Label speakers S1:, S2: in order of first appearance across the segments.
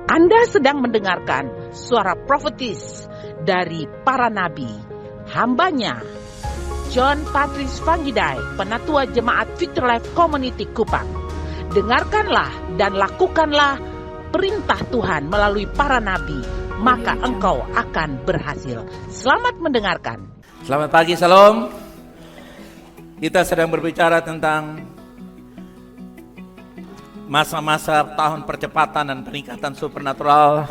S1: Anda sedang mendengarkan suara profetis dari para nabi, hambanya John Patrice Vanggidai, Penatua Jemaat Future Life Community Kupang. Dengarkanlah dan lakukanlah perintah Tuhan melalui para nabi, maka engkau akan berhasil. Selamat mendengarkan.
S2: Selamat pagi, salam. Kita sedang berbicara tentang masa-masa tahun percepatan dan peningkatan supernatural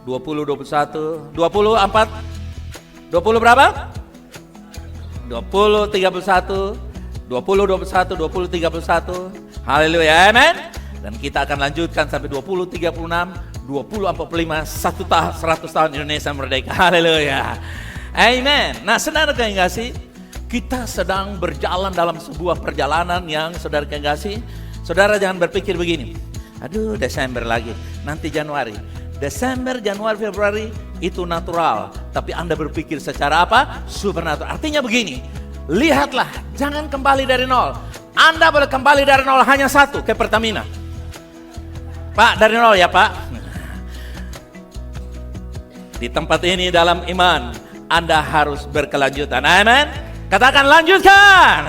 S2: 2021, 24, 20 berapa? 2031, 2021, 2031. Haleluya, amen. Dan kita akan lanjutkan sampai 2036, 2045, 100 tahun Indonesia merdeka. Haleluya. Amen. Nah, saudara yang kasih, kita sedang berjalan dalam sebuah perjalanan yang saudara yang kasih. Saudara jangan berpikir begini, aduh Desember lagi, nanti Januari. Desember, Januari, Februari itu natural. Tapi Anda berpikir secara apa? Supernatural. Artinya begini, lihatlah, jangan kembali dari nol. Anda boleh kembali dari nol hanya satu, ke Pertamina. Pak, dari nol ya Pak. Di tempat ini dalam iman, Anda harus berkelanjutan. Amen. Katakan lanjutkan.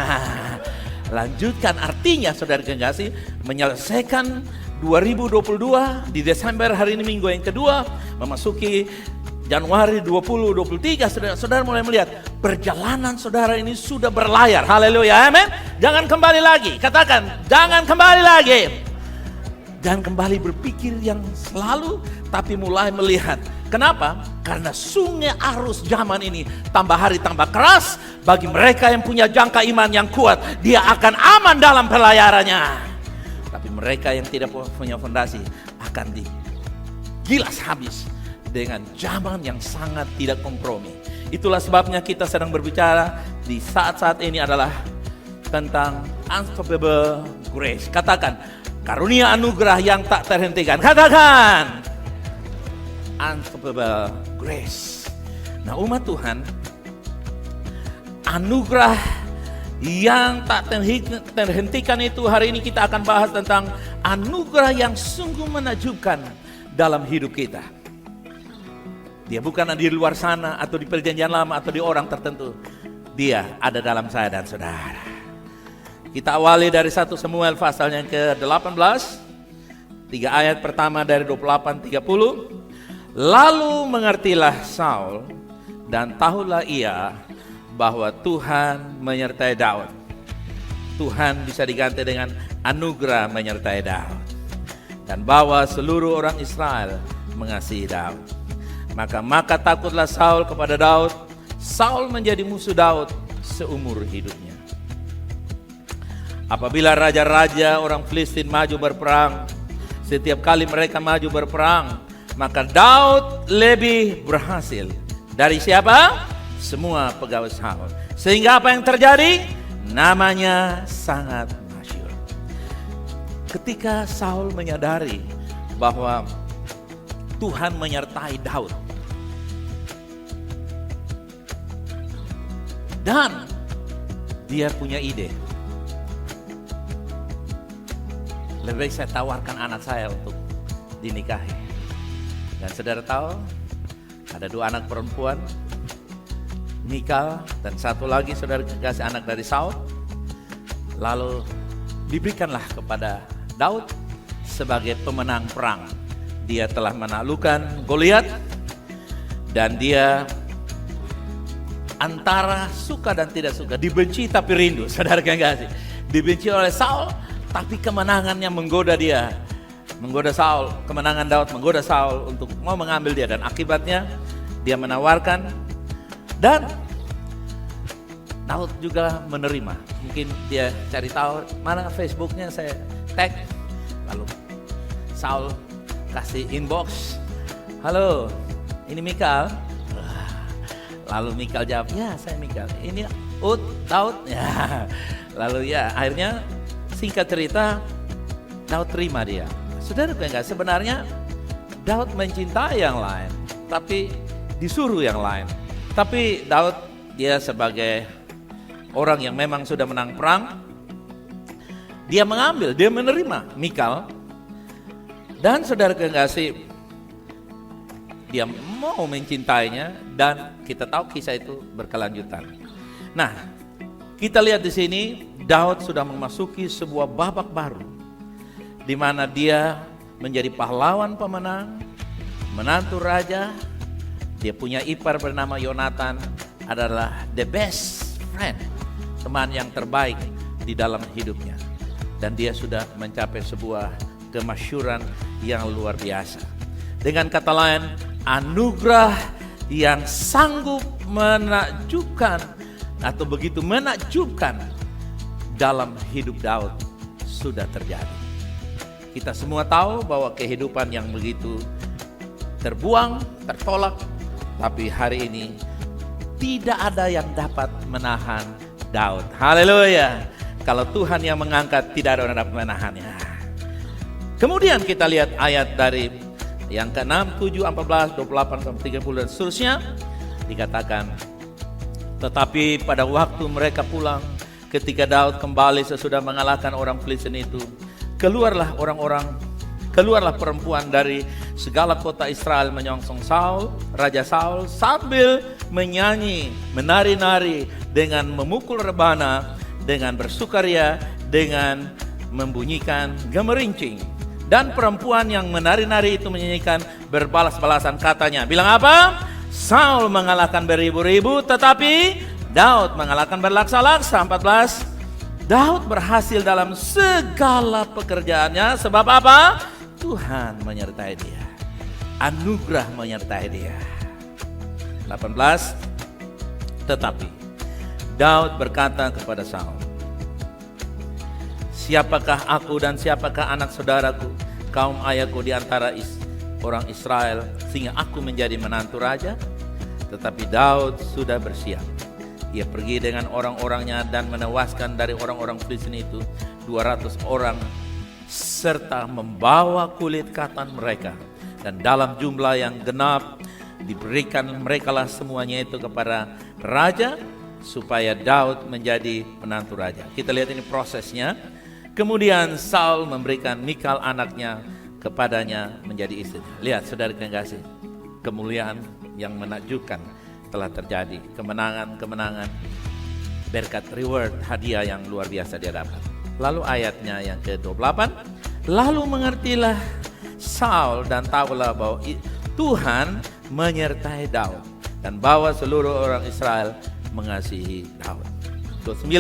S2: Lanjutkan artinya saudara kekasih, menyelesaikan 2022 di Desember, hari ini minggu yang kedua, memasuki Januari 2023, saudara mulai melihat perjalanan saudara ini sudah berlayar. Haleluya, amin. Jangan kembali lagi, katakan jangan kembali lagi. Jangan kembali berpikir yang selalu, tapi mulai melihat. Kenapa? Karena sungai arus zaman ini tambah hari tambah keras. Bagi mereka yang punya jangka iman yang kuat, dia akan aman dalam pelayarannya. Tapi mereka yang tidak punya fondasi akan digilas habis dengan zaman yang sangat tidak kompromi. Itulah sebabnya kita sedang berbicara di saat-saat ini adalah tentang unstoppable grace. Katakan, karunia anugerah yang tak terhentikan. Katakan, unstoppable grace. Nah, umat Tuhan, anugerah yang tak terhentikan itu, hari ini kita akan bahas tentang anugerah yang sungguh menakjubkan dalam hidup kita. Dia bukan di luar sana atau di perjanjian lama atau di orang tertentu. Dia ada dalam saya dan saudara. Kita awali dari 1 Samuel pasal yang ke-18. 3 ayat pertama dari 28-30. Lalu mengertilah Saul dan tahulah ia bahwa Tuhan menyertai Daud. Tuhan bisa diganti dengan anugerah menyertai Daud. Dan bahwa seluruh orang Israel mengasihi Daud. Maka takutlah Saul kepada Daud. Saul menjadi musuh Daud seumur hidupnya. Apabila raja-raja orang Filistin maju berperang, setiap kali mereka maju berperang, maka Daud lebih berhasil dari siapa? Semua pegawai Saul. Sehingga apa yang terjadi? Namanya sangat masyhur. Ketika Saul menyadari bahwa Tuhan menyertai Daud, dan dia punya ide, lebih baik saya tawarkan anak saya untuk dinikahi. Dan saudara tahu, ada 2 anak perempuan, Mikal dan satu lagi saudara kekasih anak dari Saul. Lalu diberikanlah kepada Daud sebagai pemenang perang. Dia telah menaklukkan Goliat dan dia antara suka dan tidak suka, dibenci tapi rindu, saudara kekasih. Dibenci oleh Saul, tapi kemenangannya menggoda dia. Menggoda Saul, kemenangan Daud menggoda Saul untuk mau mengambil dia. Dan akibatnya dia menawarkan, dan Daud juga menerima. Mungkin dia cari tahu mana Facebooknya, saya tag. Lalu Saul kasih inbox, halo ini Mikal. Lalu Mikal jawab, ya saya Mikal. Ini Daud. Ya. Lalu ya akhirnya singkat cerita Daud terima dia. Saudara enggak, sebenarnya Daud mencintai yang lain, tapi disuruh yang lain. Tapi Daud, dia sebagai orang yang memang sudah menang perang, dia mengambil, dia menerima Mikal. Dan saudara kekasih, dia mau mencintainya, dan kita tahu kisah itu berkelanjutan. Nah, kita lihat di sini Daud sudah memasuki sebuah babak baru, di mana dia menjadi pahlawan pemenang, menantu raja. Dia punya ipar bernama Yonatan, adalah the best friend, teman yang terbaik di dalam hidupnya. Dan dia sudah mencapai sebuah kemasyhuran yang luar biasa. Dengan kata lain, anugerah yang sanggup menakjubkan atau begitu menakjubkan dalam hidup Daud sudah terjadi. Kita semua tahu bahwa kehidupan yang begitu terbuang, tertolak, tapi hari ini tidak ada yang dapat menahan Daud. Haleluya. Kalau Tuhan yang mengangkat, tidak ada yang dapat menahannya. Kemudian kita lihat ayat dari yang ke-6, 7, 14, 28, 30 dan seterusnya. Dikatakan, tetapi pada waktu mereka pulang, ketika Daud kembali sesudah mengalahkan orang Filistin itu, keluarlah perempuan dari segala kota Israel menyongsong Saul, Raja Saul, sambil menyanyi, menari-nari, dengan memukul rebana, dengan bersukaria, dengan membunyikan gemerincing. Dan perempuan yang menari-nari itu menyanyikan berbalas-balasan, katanya, bilang apa? Saul mengalahkan beribu-ribu, tetapi Daud mengalahkan berlaksa-laksa. 14, Daud berhasil dalam segala pekerjaannya, sebab apa? Tuhan menyertai dia, anugerah menyertai dia. 18, tetapi Daud berkata kepada Saul, siapakah aku dan siapakah anak saudaraku, kaum ayahku di antara orang Israel, sehingga aku menjadi menantu raja? Tetapi Daud sudah bersiap. Ia pergi dengan orang-orangnya dan menewaskan dari orang-orang Filistin itu 200 orang, serta membawa kulit katan mereka. Dan dalam jumlah yang genap diberikan merekalah semuanya itu kepada raja, supaya Daud menjadi menantu raja. Kita lihat ini prosesnya. Kemudian Saul memberikan Mikal anaknya kepadanya menjadi istri. Lihat saudara kekasih, kemuliaan yang menakjubkan telah terjadi. Kemenangan, berkat, reward, hadiah yang luar biasa dia dapat. Lalu ayatnya yang ke-28, lalu mengertilah Saul dan tahulah bahwa Tuhan menyertai Daud, dan bahwa seluruh orang Israel mengasihi Daud. 29,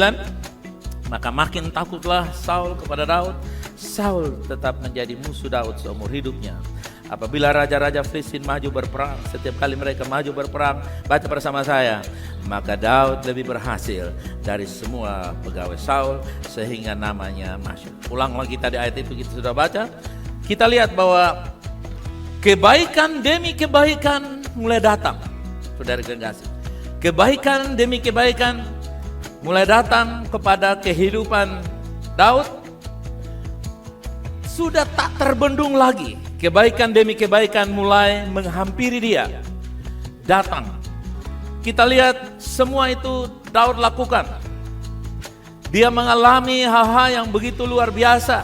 S2: maka makin takutlah Saul kepada Daud. Saul tetap menjadi musuh Daud seumur hidupnya. Apabila raja-raja Filistin maju berperang, setiap kali mereka maju berperang, baca bersama saya, maka Daud lebih berhasil dari semua pegawai Saul, sehingga namanya masyhur. Ulang lagi tadi ayat itu kita sudah baca. Kita lihat bahwa kebaikan demi kebaikan mulai datang, saudara kekasih. Kebaikan demi kebaikan mulai datang kepada kehidupan Daud. Sudah tak terbendung lagi. Kebaikan demi kebaikan mulai menghampiri dia. Datang. Kita lihat semua itu Daud lakukan. Dia mengalami hal-hal yang begitu luar biasa.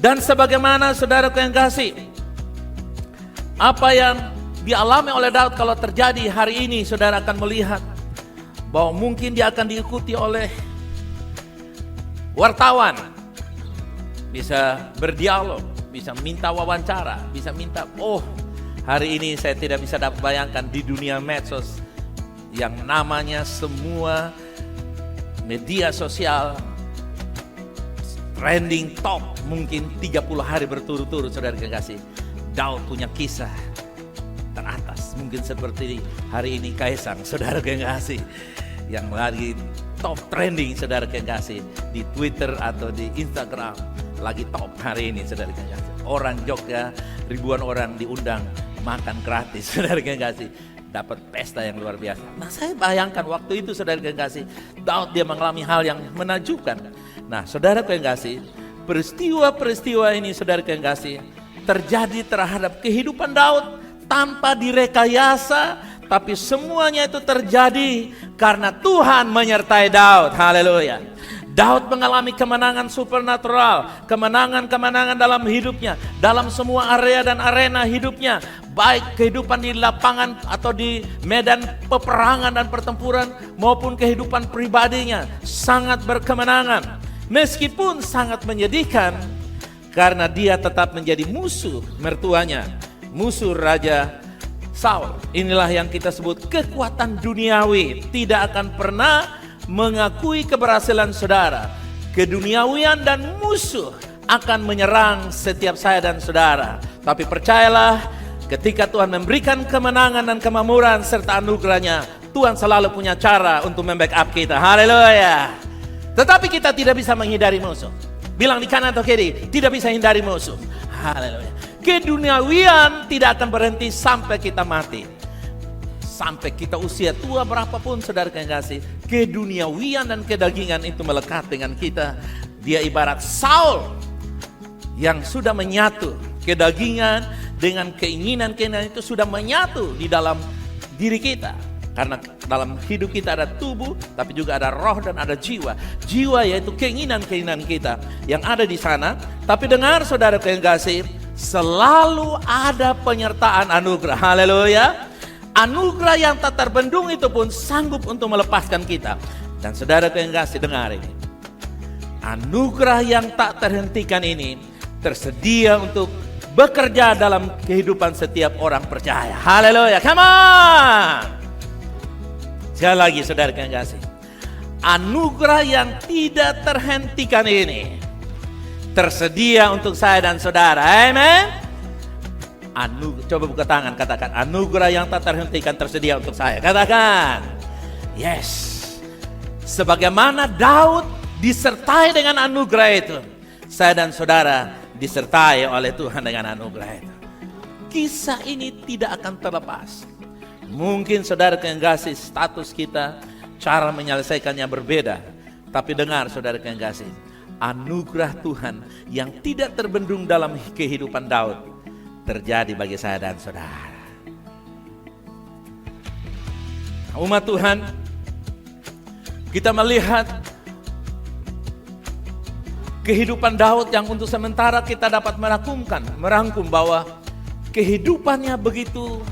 S2: Dan sebagaimana saudara yang kasih, apa yang dialami oleh Daud kalau terjadi hari ini, saudara akan melihat bahwa mungkin dia akan diikuti oleh wartawan, bisa berdialog, bisa minta wawancara, bisa minta, hari ini saya tidak bisa dapat bayangkan di dunia medsos yang namanya semua media sosial trending top mungkin 30 hari berturut-turut, saudara kekasih. Daud punya kisah teratas, mungkin seperti hari ini Kaisang, saudara kekasih, yang lagi top trending, saudara kekasih, di Twitter atau di Instagram, lagi top hari ini, saudara kekasih. Orang Jogja, ribuan orang diundang makan gratis, saudara kekasih, dapat pesta yang luar biasa. Nah, saya bayangkan waktu itu, saudara kekasih, Daud dia mengalami hal yang menakjubkan. Nah, saudara kekasih, peristiwa-peristiwa ini, saudara kekasih, terjadi terhadap kehidupan Daud tanpa direkayasa, tapi semuanya itu terjadi karena Tuhan menyertai Daud. Haleluya. Daud mengalami kemenangan supernatural, kemenangan-kemenangan dalam hidupnya, dalam semua area dan arena hidupnya, baik kehidupan di lapangan atau di medan peperangan dan pertempuran maupun kehidupan pribadinya, sangat berkemenangan. Meskipun sangat menyedihkan karena dia tetap menjadi musuh mertuanya, musuh Raja Saul. Inilah yang kita sebut kekuatan duniawi, tidak akan pernah mengakui keberhasilan saudara. Keduniawian dan musuh akan menyerang setiap saya dan saudara. Tapi percayalah, ketika Tuhan memberikan kemenangan dan kemakmuran serta anugerahnya, Tuhan selalu punya cara untuk membackup kita. Haleluya. Tetapi kita tidak bisa menghindari musuh. Bilang di kanan atau kiri, tidak bisa hindari musuh. Haleluya. Keduniawian tidak akan berhenti sampai kita mati. Sampai kita usia tua berapapun saudara yang kasih, keduniawian dan kedagingan itu melekat dengan kita. Dia ibarat Saul yang sudah menyatu. Kedagingan dengan keinginan itu sudah menyatu di dalam diri kita. Karena dalam hidup kita ada tubuh, tapi juga ada roh dan ada jiwa. Jiwa yaitu keinginan-keinginan kita yang ada di sana. Tapi dengar saudara yang kasih, selalu ada penyertaan anugerah. Haleluya. Anugerah yang tak terbendung itu pun sanggup untuk melepaskan kita. Dan saudara yang kasih, dengar ini. Anugerah yang tak terhentikan ini tersedia untuk bekerja dalam kehidupan setiap orang percaya. Haleluya, come on. Sekali lagi saudara yang kasih. Anugerah yang tidak terhentikan ini tersedia untuk saya dan saudara. Amen. Coba buka tangan, katakan anugerah yang tak terhentikan tersedia untuk saya. Katakan yes. Sebagaimana Daud disertai dengan anugerah itu, saya dan saudara disertai oleh Tuhan dengan anugerah itu. Kisah ini tidak akan terlepas. Mungkin saudara yang kasih, status kita, cara menyelesaikannya berbeda. Tapi dengar saudara yang kasih, anugerah Tuhan yang tidak terbendung dalam kehidupan Daud terjadi bagi saya dan saudara. Umat Tuhan, kita melihat kehidupan Daud yang untuk sementara kita dapat merangkum bahwa kehidupannya begitu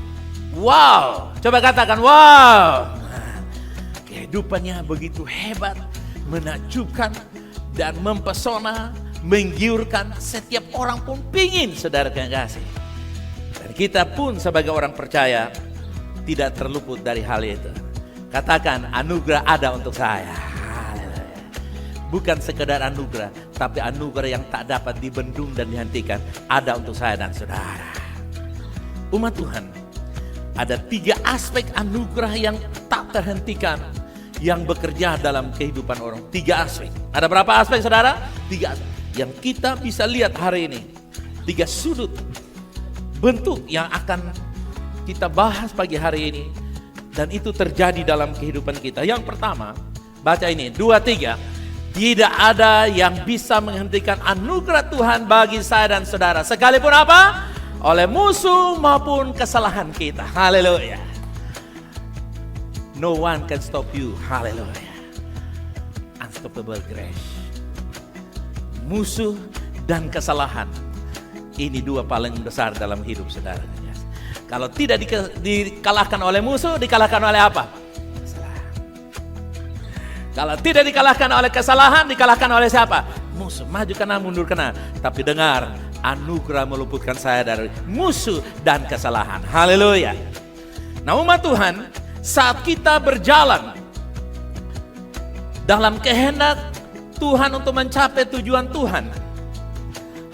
S2: wow. Coba katakan wow. Kehidupannya begitu hebat, menakjubkan dan mempesona, menggiurkan. Setiap orang pun pingin saudara yang kasih. Dan kita pun sebagai orang percaya tidak terluput dari hal itu. Katakan anugerah ada untuk saya. Bukan sekedar anugerah, tapi anugerah yang tak dapat dibendung dan dihentikan ada untuk saya dan saudara. Umat Tuhan, ada 3 aspek anugerah yang tak terhentikan yang bekerja dalam kehidupan orang. 3 aspek. Ada berapa aspek saudara? 3 aspek yang kita bisa lihat hari ini. 3 sudut bentuk yang akan kita bahas pagi hari ini, dan itu terjadi dalam kehidupan kita. Yang pertama, baca ini 2-3. Tidak ada yang bisa menghentikan anugerah Tuhan bagi saya dan saudara, sekalipun apa? Oleh musuh maupun kesalahan kita. Haleluya. No one can stop you. Haleluya. Unstoppable grace. Musuh dan kesalahan, ini 2 paling besar dalam hidup saudara. Kalau tidak dikalahkan oleh musuh, dikalahkan oleh apa? Kesalahan. Kalau tidak dikalahkan oleh kesalahan, dikalahkan oleh siapa? Musuh. Maju kanan, mundur kanan. Tapi dengar, anugerah meluputkan saya dari musuh dan kesalahan. Haleluya. Nah umat Tuhan, saat kita berjalan dalam kehendak Tuhan untuk mencapai tujuan Tuhan,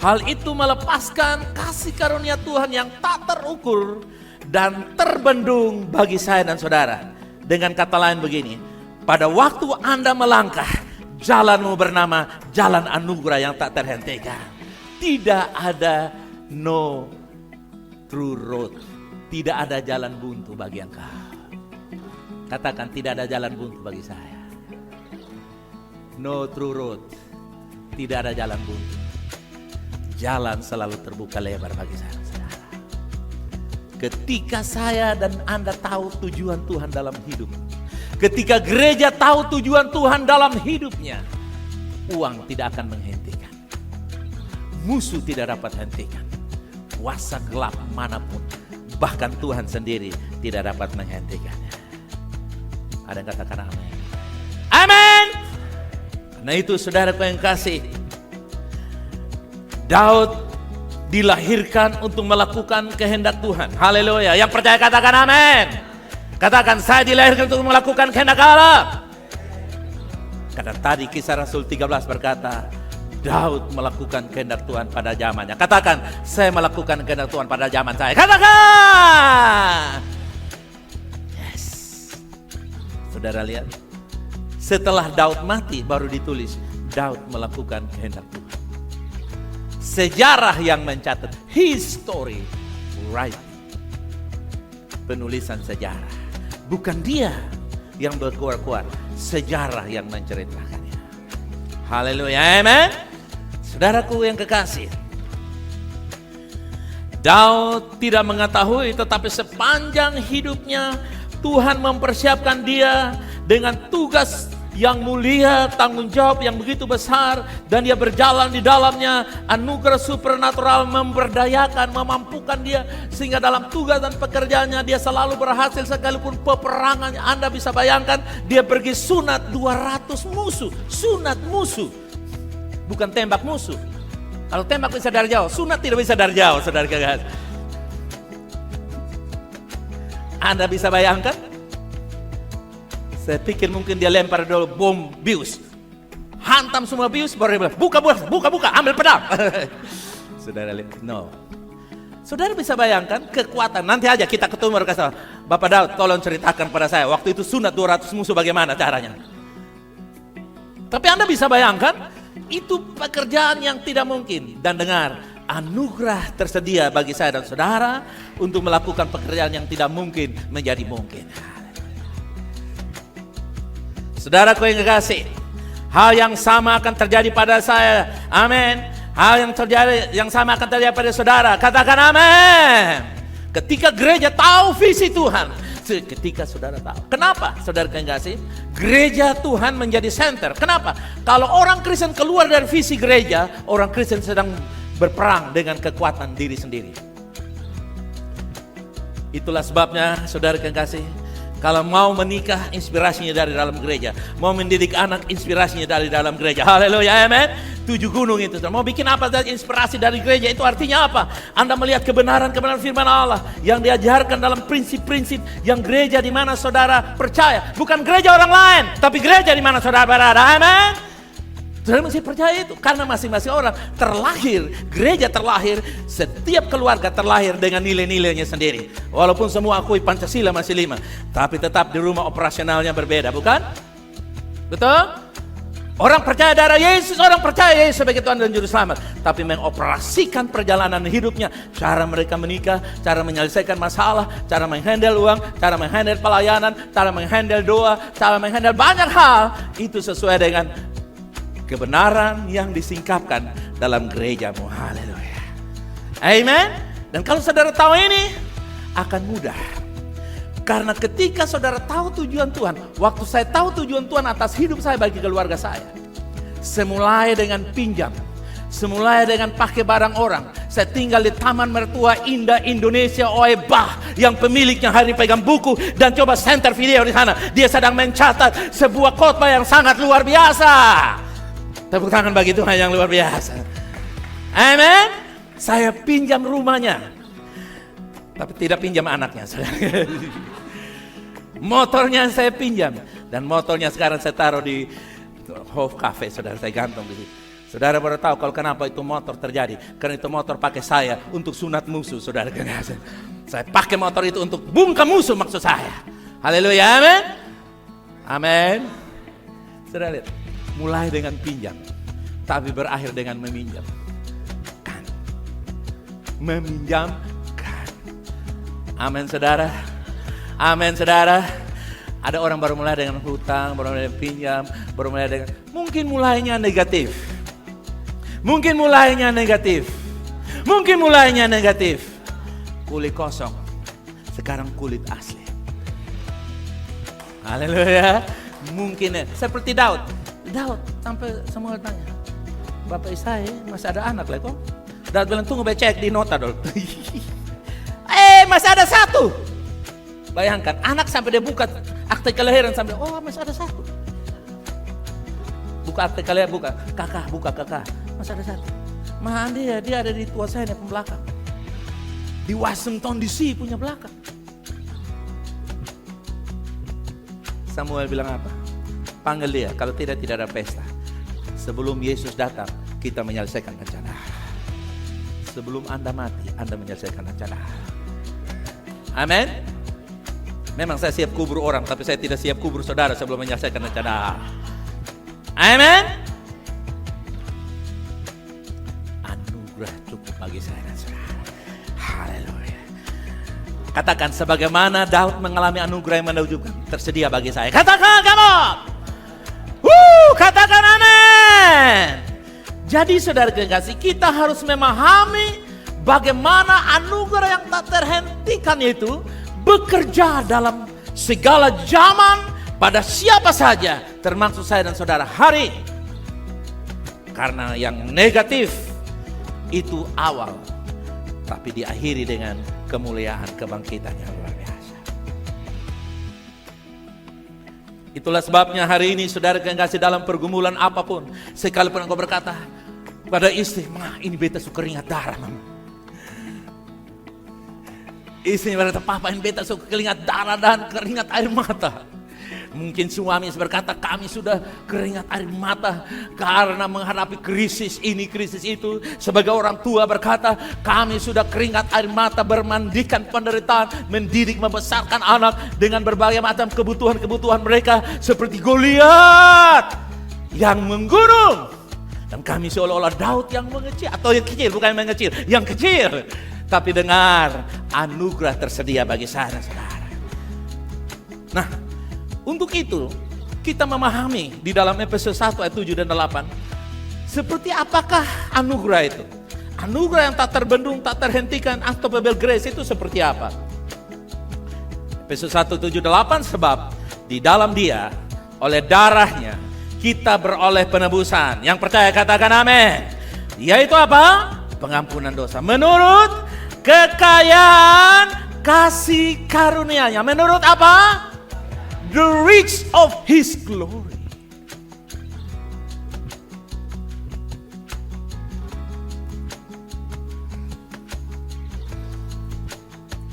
S2: hal itu melepaskan kasih karunia Tuhan yang tak terukur dan terbendung bagi saya dan saudara. Dengan kata lain begini, pada waktu Anda melangkah, jalanmu bernama jalan anugerah yang tak terhentikan. Tidak ada no true road, tidak ada jalan buntu bagi engkau. Katakan tidak ada jalan buntu bagi saya. No true road, tidak ada jalan buntu. Jalan selalu terbuka lebar bagi saya. Ketika saya dan Anda tahu tujuan Tuhan dalam hidup, ketika gereja tahu tujuan Tuhan dalam hidupnya, Uang tidak akan menghentikan. Musuh tidak dapat hentikan. Kuasa gelap manapun, bahkan Tuhan sendiri tidak dapat menghentikannya. Ada yang katakan amin? Amin. Karena itu saudaraku yang kasih, Daud dilahirkan untuk melakukan kehendak Tuhan. Haleluya. Yang percaya katakan amin. Katakan, saya dilahirkan untuk melakukan kehendak Allah. Karena tadi Kisah Rasul 13 berkata, Daud melakukan kehendak Tuhan pada zamannya. Katakan, saya melakukan kehendak Tuhan pada zaman saya. Katakan. Yes. Saudara lihat, setelah Daud mati baru ditulis, Daud melakukan kehendak Tuhan. Sejarah yang mencatat, history writing. Penulisan sejarah. Bukan dia yang berkuar-kuar, sejarah yang menceritakannya. Haleluya, amen. Saudaraku yang kekasih, Daud tidak mengetahui, tetapi sepanjang hidupnya Tuhan mempersiapkan dia dengan tugas yang mulia, tanggung jawab yang begitu besar, dan dia berjalan di dalamnya. Anugerah supernatural memberdayakan, memampukan dia, sehingga dalam tugas dan pekerjaannya dia selalu berhasil sekalipun peperangannya. Anda bisa bayangkan, dia pergi sunat 200 musuh, sunat musuh, bukan tembak musuh. Kalau tembak bisa dari jauh, sunat tidak bisa dari jauh, saudara kekasih. Anda bisa bayangkan? Saya pikir mungkin dia lempar dulu bom bius, hantam semua bius, baru dia bilang, buka, ambil pedang. Saudara lihat, no. Saudara bisa bayangkan kekuatan. Nanti aja kita ketemu baru kasih, Bapak Daud tolong ceritakan pada saya, waktu itu sunat 200 musuh bagaimana caranya. Tapi Anda bisa bayangkan, itu pekerjaan yang tidak mungkin. Dan dengar, anugerah tersedia bagi saya dan saudara untuk melakukan pekerjaan yang tidak mungkin menjadi mungkin. Saudaraku yang kekasih, hal yang sama akan terjadi pada saya. Amin. Hal yang sama akan terjadi pada saudara. Katakan amin. Ketika gereja tahu visi Tuhan, ketika saudara tahu. Kenapa saudara yang kekasih? Gereja Tuhan menjadi center. Kenapa? Kalau orang Kristen keluar dari visi gereja, orang Kristen sedang berperang dengan kekuatan diri sendiri. Itulah sebabnya saudara yang kekasih, kalau mau menikah, inspirasinya dari dalam gereja. Mau mendidik anak, inspirasinya dari dalam gereja. Haleluya, amen. 7 gunung itu. Mau bikin apa dari inspirasi dari gereja, itu artinya apa? Anda melihat kebenaran firman Allah yang diajarkan dalam prinsip-prinsip yang gereja di mana saudara percaya. Bukan gereja orang lain, tapi gereja di mana saudara berada. Amen. Saudara mesti percaya itu, karena masing-masing orang terlahir, gereja terlahir, setiap keluarga terlahir dengan nilai-nilainya sendiri. Walaupun semua akui Pancasila masih 5, tapi tetap di rumah operasionalnya berbeda, bukan? Betul? Orang percaya darah Yesus, orang percaya Yesus sebagai Tuhan dan Juru Selamat, tapi mengoperasikan perjalanan hidupnya, cara mereka menikah, cara menyelesaikan masalah, cara menghandle uang, cara menghandle pelayanan, cara menghandle doa, cara menghandle banyak hal, itu sesuai dengan kebenaran yang disingkapkan dalam gerejamu. Haleluya. Amen. Dan kalau saudara tahu ini, akan mudah. Karena ketika saudara tahu tujuan Tuhan, waktu saya tahu tujuan Tuhan atas hidup saya bagi keluarga saya, semulai dengan pinjam, semulai dengan pakai barang orang. Saya tinggal di Taman Mertua Indah Indonesia Oebah, yang pemiliknya hari pegang buku, dan coba center video di sana. Dia sedang mencatat sebuah khotbah yang sangat luar biasa. Tepuk tangan bagi Tuhan yang luar biasa. Amen. Saya pinjam rumahnya, tapi tidak pinjam anaknya. Motornya saya pinjam, dan motornya sekarang saya taruh di Hove Cafe. Saudara, saya gantung di situ. Saudara baru tahu kalau kenapa itu motor terjadi. Karena itu motor pakai saya untuk sunat musuh. Saudara, saya pakai motor itu untuk bungkam musuh, maksud saya. Haleluya, amin. Amin. Saudara lihat, mulai dengan pinjam, tapi berakhir dengan meminjamkan. Meminjamkan. Amin, saudara. Amin, saudara. Ada orang baru mulai dengan hutang, baru mulai dengan pinjam, baru mulai dengan, mungkin mulainya negatif. Mungkin mulainya negatif. Mungkin mulainya negatif. Kulit kosong, sekarang kulit asli. Haleluya. Mungkin seperti Daud. Daud sampai semua tanya, Bapak Isai masih ada anak lah kok? Daud bilang, tunggu cek di nota dulu. Masih ada satu. Bayangkan, anak sampai dia buka akte kelahiran sampai, oh masih ada satu. Buka akte kelahiran, buka kakak, masih ada satu. Mana dia ada di tua saya yang belakang. Di Washington DC punya belakang. Samuel bilang apa? Panggil dia, kalau tidak ada pesta. Sebelum Yesus datang, kita menyelesaikan rencana. Sebelum Anda mati, Anda menyelesaikan rencana. Amin. Memang saya siap kubur orang, tapi saya tidak siap kubur saudara sebelum menyelesaikan rencana. Amin. Anugerah cukup bagi saya dan saudara. Haleluya. Katakan, sebagaimana Daud mengalami anugerah yang menakjubkan, tersedia bagi saya. Katakan kamu. Katakan amin. Jadi saudara kekasih, kita harus memahami bagaimana anugerah yang tak terhentikan itu bekerja dalam segala zaman pada siapa saja, termasuk saya dan saudara hari ini. Karena yang negatif itu awal, tapi diakhiri dengan kemuliaan kebangkitan yang luar biasa. Itulah sebabnya hari ini saudara kekasih, dalam pergumulan apapun, sekalipun engkau berkata pada istri, "Ma, ini beta suka keringat darah, Mama." Istri berkata, "Papa, ini beta suka keringat darah dan keringat air mata." Mungkin suami berkata, "Kami sudah keringat air mata karena menghadapi krisis ini, krisis itu." Sebagai orang tua berkata, "Kami sudah keringat air mata bermandikan penderitaan, mendidik, membesarkan anak dengan berbagai macam kebutuhan-kebutuhan mereka, seperti Goliat yang menggunung. Dan kami seolah-olah Daud yang mengecil, atau yang kecil, bukan yang mengecil, yang kecil. Tapi dengar, anugerah tersedia bagi saya dan saudara." Nah, untuk itu kita memahami di dalam Efesus 1 ayat 7 dan 8, seperti apakah anugerah itu? Anugerah yang tak terbendung, tak terhentikan, atau Bible grace itu seperti apa? Efesus 1, 7, 8, sebab di dalam Dia, oleh darahnya, kita beroleh penebusan. Yang percaya katakan amin. Yaitu apa? Pengampunan dosa. Menurut kekayaan kasih karunia-Nya. Menurut apa? The riches of His glory.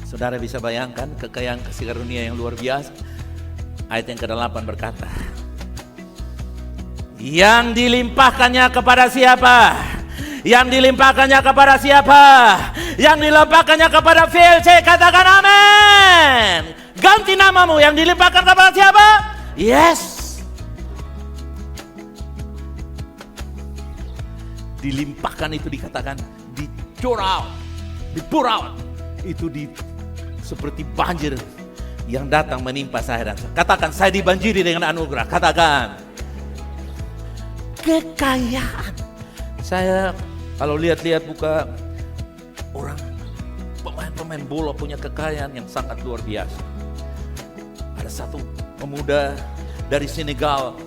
S2: Saudara bisa bayangkan kekayaan kasih karunia yang luar biasa. Ayat yang ke-8 berkata, yang dilimpahkannya kepada siapa? Yang dilimpahkannya kepada siapa? Yang dilimpahkannya kepada VLC, katakan amin. Ganti namamu, yang dilimpahkan kepada siapa? Yes. Dilimpahkan itu dikatakan di-pour out. Itu seperti banjir yang datang menimpa saya dan katakan, saya dibanjiri dengan anugerah. Katakan, kekayaan. Saya kalau lihat-lihat buka orang pemain bola punya kekayaan yang sangat luar biasa. Ada satu pemuda dari Senegal,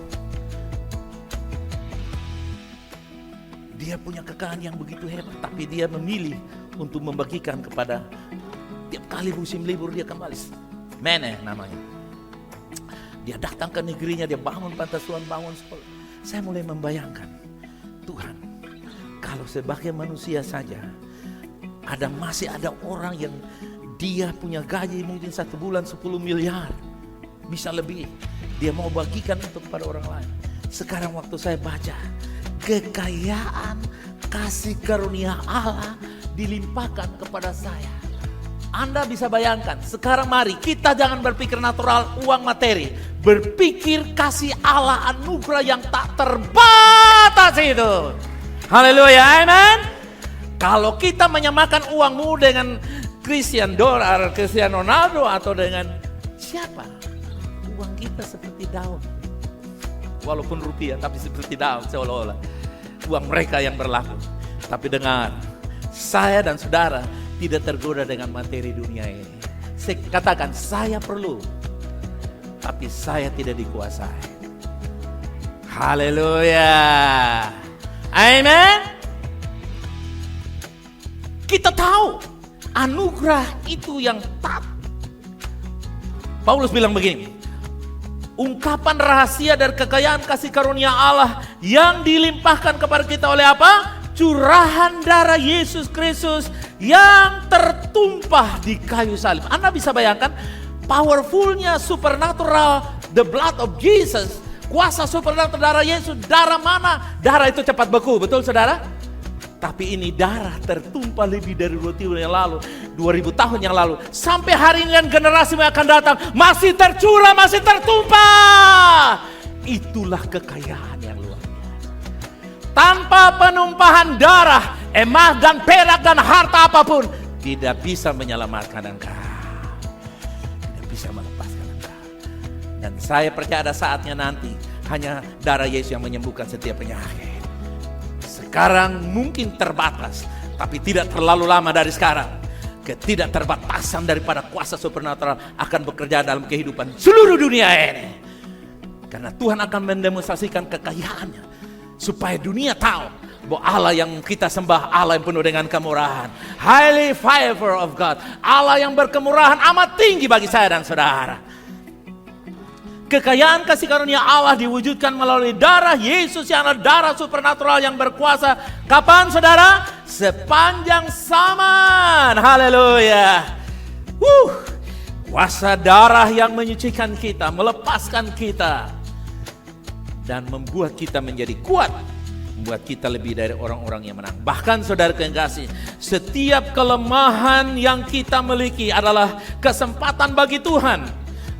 S2: dia punya kekayaan yang begitu hebat, tapi dia memilih untuk membagikan kepada, tiap kali musim libur dia kembali. Mene namanya. Dia datang ke negerinya, dia bangun pantasuan, bangun sekolah. Saya mulai membayangkan, Tuhan, kalau sebagai manusia saja, masih ada orang yang dia punya gaji mungkin 1 bulan 10 miliar, bisa lebih, dia mau bagikan untuk kepada orang lain. Sekarang waktu saya baca, kekayaan kasih karunia Allah dilimpahkan kepada saya. Anda bisa bayangkan, sekarang mari kita jangan berpikir natural, uang materi. Berpikir kasih Allah, anugerah yang tak terbatas itu. Haleluya, amen. Kalau kita menyamakan uangmu dengan Cristiano Ronaldo atau dengan siapa? Uang kita seperti daun. Walaupun rupiah, tapi seperti daun seolah-olah. Uang mereka yang berlaku. Tapi dengar, saya dan saudara tidak tergoda dengan materi dunia ini. Saya katakan, saya perlu, tapi saya tidak dikuasai. Haleluya. Amen. Kita tahu anugerah itu yang tak. Paulus bilang begini, ungkapan rahasia dari kekayaan kasih karunia Allah yang dilimpahkan kepada kita oleh apa? Curahan darah Yesus Kristus yang tertumpah di kayu salib. Anda bisa bayangkan powerfulnya supernatural the blood of Jesus. Kuasa supernatural darah Yesus. Darah mana? Darah itu cepat beku, betul saudara? Tapi ini darah tertumpah lebih dari 2000 tahun yang lalu, 2000 tahun yang lalu. Sampai hari ini dan generasi yang akan datang masih tercurah, masih tertumpah. Itulah kekayaan yang luar biasa. Tanpa penumpahan darah, emas dan perak dan harta apapun tidak bisa menyelamatkan engkau. Tidak bisa melepaskan engkau. Dan saya percaya ada saatnya nanti hanya darah Yesus yang menyembuhkan setiap penyakit. Sekarang mungkin terbatas, tapi tidak terlalu lama dari sekarang. Ketidakterbatasan daripada kuasa supernatural akan bekerja dalam kehidupan seluruh dunia ini. Karena Tuhan akan mendemonstrasikan kekayaannya. Supaya dunia tahu bahwa Allah yang kita sembah, Allah yang penuh dengan kemurahan. Highly favor of God. Allah yang berkemurahan amat tinggi bagi saya dan saudara. Kekayaan kasih karunia Allah diwujudkan melalui darah Yesus yang adalah darah supernatural yang berkuasa. Kapan saudara? Sepanjang zaman. Haleluya. Kuasa darah yang menyucikan kita, melepaskan kita. Dan membuat kita menjadi kuat. Membuat kita lebih dari orang-orang yang menang. Bahkan saudara yang kasih, setiap kelemahan yang kita miliki adalah kesempatan bagi Tuhan.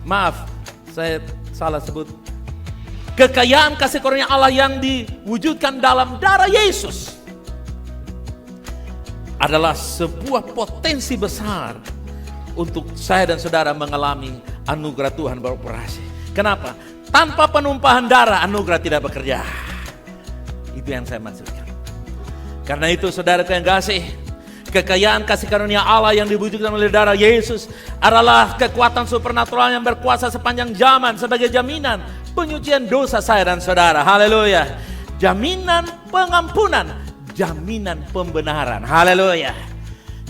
S2: Maaf, saya salah sebut. Kekayaan kasih karunia Allah yang diwujudkan dalam darah Yesus adalah sebuah potensi besar untuk saya dan saudara mengalami anugerah Tuhan beroperasi. Kenapa? Tanpa penumpahan darah anugerah tidak bekerja. Itu yang saya maksudkan. Karena itu saudara yang kasih, kekayaan kasih karunia Allah yang diwujudkan oleh darah Yesus adalah kekuatan supernatural yang berkuasa sepanjang zaman sebagai jaminan penyucian dosa saya dan saudara. Haleluya. Jaminan pengampunan, jaminan pembenaran. Haleluya.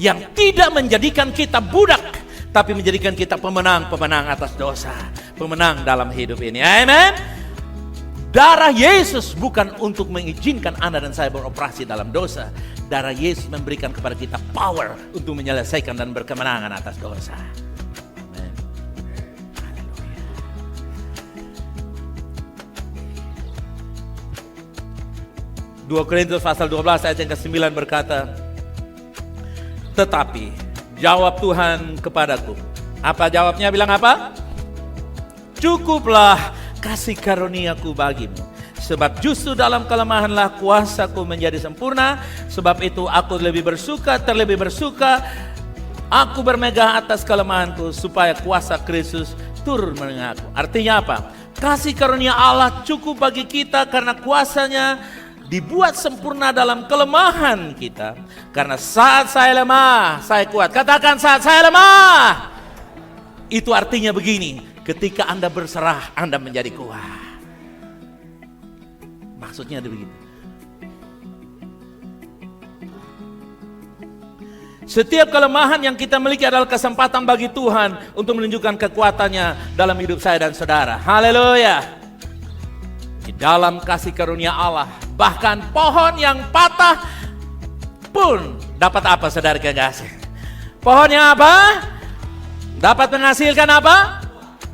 S2: Yang tidak menjadikan kita budak, tapi menjadikan kita pemenang atas dosa, pemenang dalam hidup ini. Amen. Darah Yesus bukan untuk mengizinkan Anda dan saya beroperasi dalam dosa. Darah Yesus memberikan kepada kita power untuk menyelesaikan dan berkemenangan atas dosa. Amen. Haleluya. 2 Korintus pasal 12 ayat yang ke-9 berkata, tetapi jawab Tuhan kepadaku. Apa jawabnya? Bilang apa? Cukuplah kasih karuniaku bagimu. Sebab justru dalam kelemahanlah kuasaku menjadi sempurna. Sebab itu aku terlebih bersuka. Aku bermegah atas kelemahanku supaya kuasa Kristus turun menengahku. Artinya apa? Kasih karunia Allah cukup bagi kita karena kuasanya dibuat sempurna dalam kelemahan kita. Karena saat saya lemah, saya kuat. Katakan saat saya lemah. Itu artinya begini. Ketika Anda berserah, Anda menjadi kuat. Maksudnya begitu. Setiap kelemahan yang kita miliki adalah kesempatan bagi Tuhan untuk menunjukkan kekuatannya dalam hidup saya dan saudara. Haleluya. Di dalam kasih karunia Allah, bahkan pohon yang patah pun dapat apa saudara kekasih? Pohon yang apa? Dapat menghasilkan apa?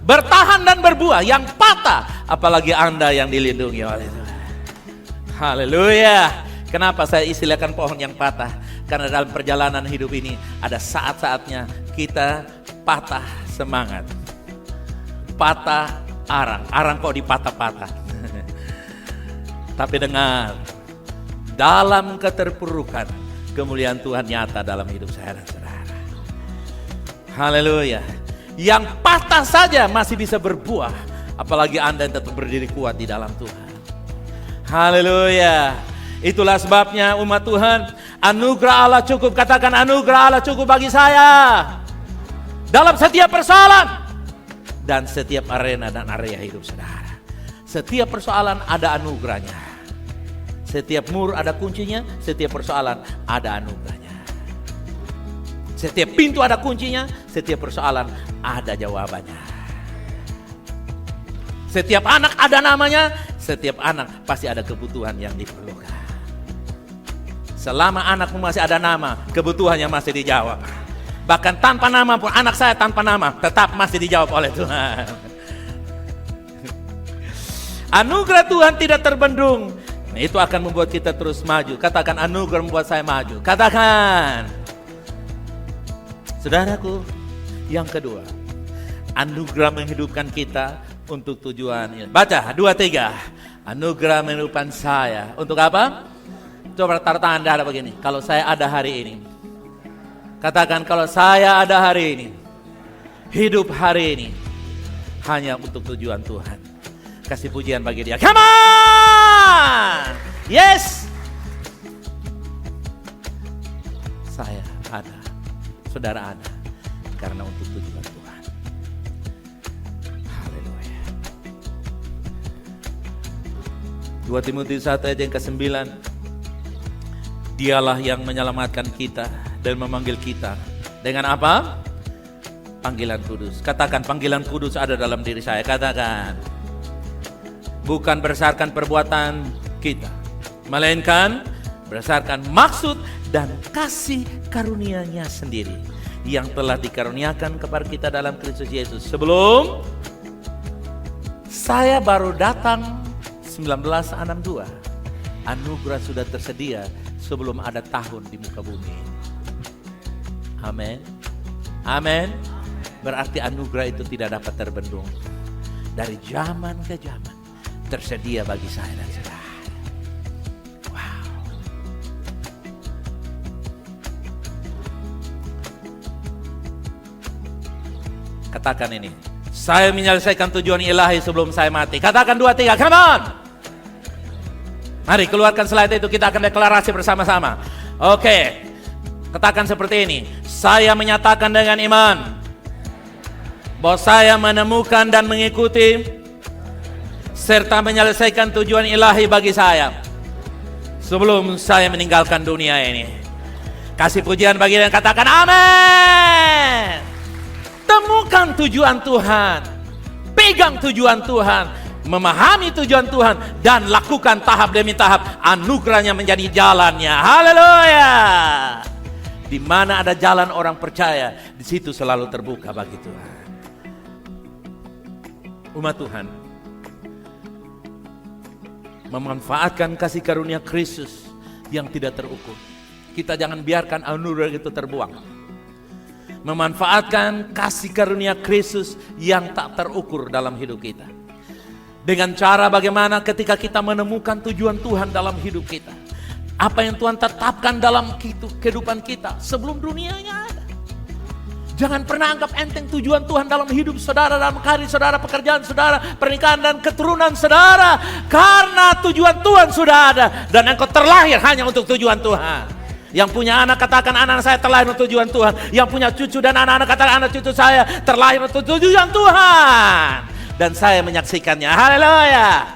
S2: Bertahan dan berbuah. Yang patah, apalagi Anda yang dilindungi oleh Tuhan. Haleluya. Kenapa saya istilahkan pohon yang patah? Karena dalam perjalanan hidup ini ada saat-saatnya kita patah semangat, patah arang. Arang kok dipatah-patah. Tapi dengar, dalam keterpurukan kemuliaan Tuhan nyata dalam hidup saya dan saudara. Haleluya. Yang patah saja masih bisa berbuah, apalagi Anda yang tetap berdiri kuat di dalam Tuhan. Haleluya. Itulah sebabnya umat Tuhan, anugerah Allah cukup. Katakan anugerah Allah cukup bagi saya. Dalam setiap persoalan dan setiap arena dan area hidup saudara. Setiap persoalan ada anugerahnya. Setiap mur ada kuncinya, setiap persoalan ada anugerahnya. Setiap pintu ada kuncinya, setiap persoalan ada jawabannya. Setiap anak ada namanya, setiap anak pasti ada kebutuhan yang diperlukan. Selama anakmu masih ada nama, kebutuhannya masih dijawab. Bahkan tanpa nama pun, anak saya tanpa nama tetap masih dijawab oleh Tuhan. Anugerah Tuhan tidak terbendung. Nah, itu akan membuat kita terus maju. Katakan, anugerah membuat saya maju. Katakan. Saudaraku, yang kedua, anugerah menghidupkan kita untuk tujuan ini. Baca, 2, 3. Anugerah menghidupkan saya. Untuk apa? Coba taruh tangan dada begini. Kalau saya ada hari ini. Katakan, kalau saya ada hari ini. Hidup hari ini. Hanya untuk tujuan Tuhan. Kasih pujian bagi dia. Come on! Yes! Saya ada. Saudara ada. Karena untuk tujuan Tuhan. Haleluya. 2 Timotius 1 ayat yang ke-9. Dialah yang menyelamatkan kita dan memanggil kita. Dengan apa? Panggilan kudus. Katakan, panggilan kudus ada dalam diri saya. Katakan. Bukan berdasarkan perbuatan kita, melainkan berdasarkan maksud dan kasih karunia-Nya sendiri yang telah dikaruniakan kepada kita dalam Kristus Yesus. Sebelum saya baru datang 1962, anugerah sudah tersedia sebelum ada tahun di muka bumi. Amin. Amin. Berarti anugerah itu tidak dapat terbendung. Dari zaman ke zaman tersedia bagi saya dan saudara. Wow. Katakan ini. Saya menyelesaikan tujuan ilahi sebelum saya mati. Katakan 2, 3. Come on. Mari keluarkan slide itu, kita akan deklarasi bersama-sama. Oke. Katakan seperti ini. Saya menyatakan dengan iman bahwa saya menemukan dan mengikuti serta menyelesaikan tujuan ilahi bagi saya sebelum saya meninggalkan dunia ini. Kasih pujian bagi dia, katakan amin. Temukan tujuan Tuhan, pegang tujuan Tuhan, memahami tujuan Tuhan, dan lakukan tahap demi tahap. Anugerahnya menjadi jalannya. Haleluya. Di mana ada jalan orang percaya, di situ selalu terbuka bagi Tuhan. Umat Tuhan, memanfaatkan kasih karunia Kristus yang tidak terukur. Kita jangan biarkan anugerah itu terbuang. Memanfaatkan kasih karunia Kristus yang tak terukur dalam hidup kita. Dengan cara bagaimana ketika kita menemukan tujuan Tuhan dalam hidup kita. Apa yang Tuhan tetapkan dalam kehidupan kita sebelum dunianya ada. Jangan pernah anggap enteng tujuan Tuhan dalam hidup saudara, dalam karir saudara, pekerjaan saudara, pernikahan dan keturunan saudara. Karena tujuan Tuhan sudah ada. Dan engkau terlahir hanya untuk tujuan Tuhan. Yang punya anak katakan, anak saya terlahir untuk tujuan Tuhan. Yang punya cucu dan anak-anak katakan, anak cucu saya terlahir untuk tujuan Tuhan. Dan saya menyaksikannya. Haleluya.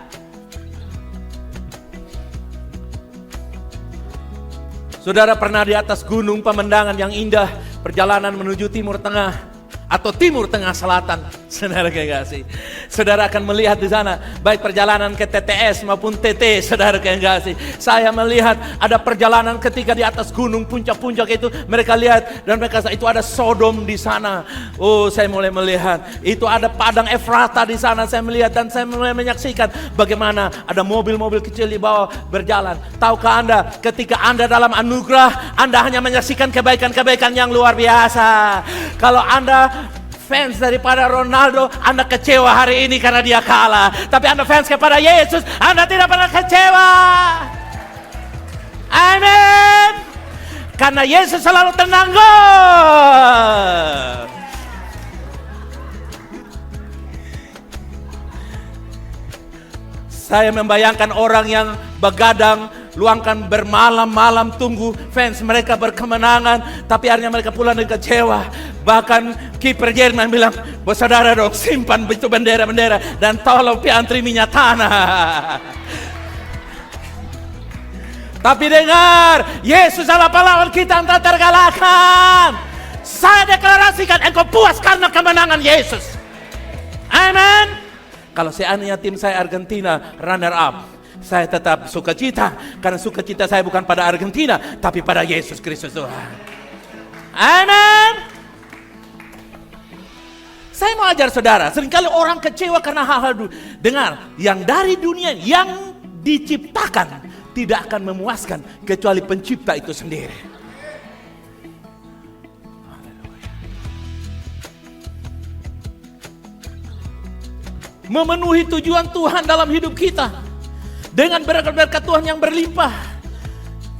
S2: Saudara pernah di atas gunung pemandangan yang indah, perjalanan menuju Timur Tengah atau Timur Tengah Selatan, saudara kekasih. Saudara akan melihat di sana, baik perjalanan ke TTS maupun TT, saudara kekasih. Saya melihat ada perjalanan ketika di atas gunung, puncak-puncak itu, mereka lihat dan mereka itu ada Sodom di sana. Oh, saya mulai melihat, itu ada padang Efrata di sana, saya melihat dan saya mulai menyaksikan bagaimana ada mobil-mobil kecil di bawah berjalan. Tahukah Anda, ketika Anda dalam anugerah, Anda hanya menyaksikan kebaikan-kebaikan yang luar biasa. Kalau Anda fans daripada Ronaldo, Anda kecewa hari ini karena dia kalah. Tapi Anda fans kepada Yesus, Anda tidak pernah kecewa. Amin. Karena Yesus selalu tenang. Saya membayangkan orang yang begadang luangkan bermalam-malam tunggu fans mereka berkemenangan, tapi akhirnya mereka pulang dengan kecewa. Bahkan kiper Jerman bilang, "Bos saudara dong, simpan itu bendera-bendera dan tolong antri minyak tanah." Tapi dengar, Yesus adalah pahlawan kita yang tak terkalahkan. Saya deklarasikan, engkau puas karena kemenangan Yesus. Amin. Kalau seandainya tim saya Argentina runner up, saya tetap sukacita, karena sukacita saya bukan pada Argentina, tapi pada Yesus Kristus Tuhan. Amin. Saya mau ajar saudara, seringkali orang kecewa karena hal-hal dengar, yang dari dunia yang diciptakan tidak akan memuaskan kecuali pencipta itu sendiri. Memenuhi tujuan Tuhan dalam hidup kita dengan berkat-berkat Tuhan yang berlimpah.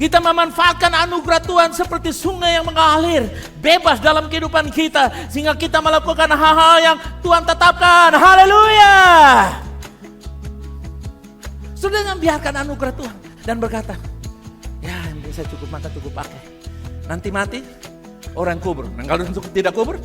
S2: Kita memanfaatkan anugerah Tuhan seperti sungai yang mengalir bebas dalam kehidupan kita, sehingga kita melakukan hal-hal yang Tuhan tetapkan. Haleluya. Sudah biarkan anugerah Tuhan dan berkata, ya ini saya cukup makan, cukup pakai. Nanti mati orang kubur. Dan kalau tidak kubur,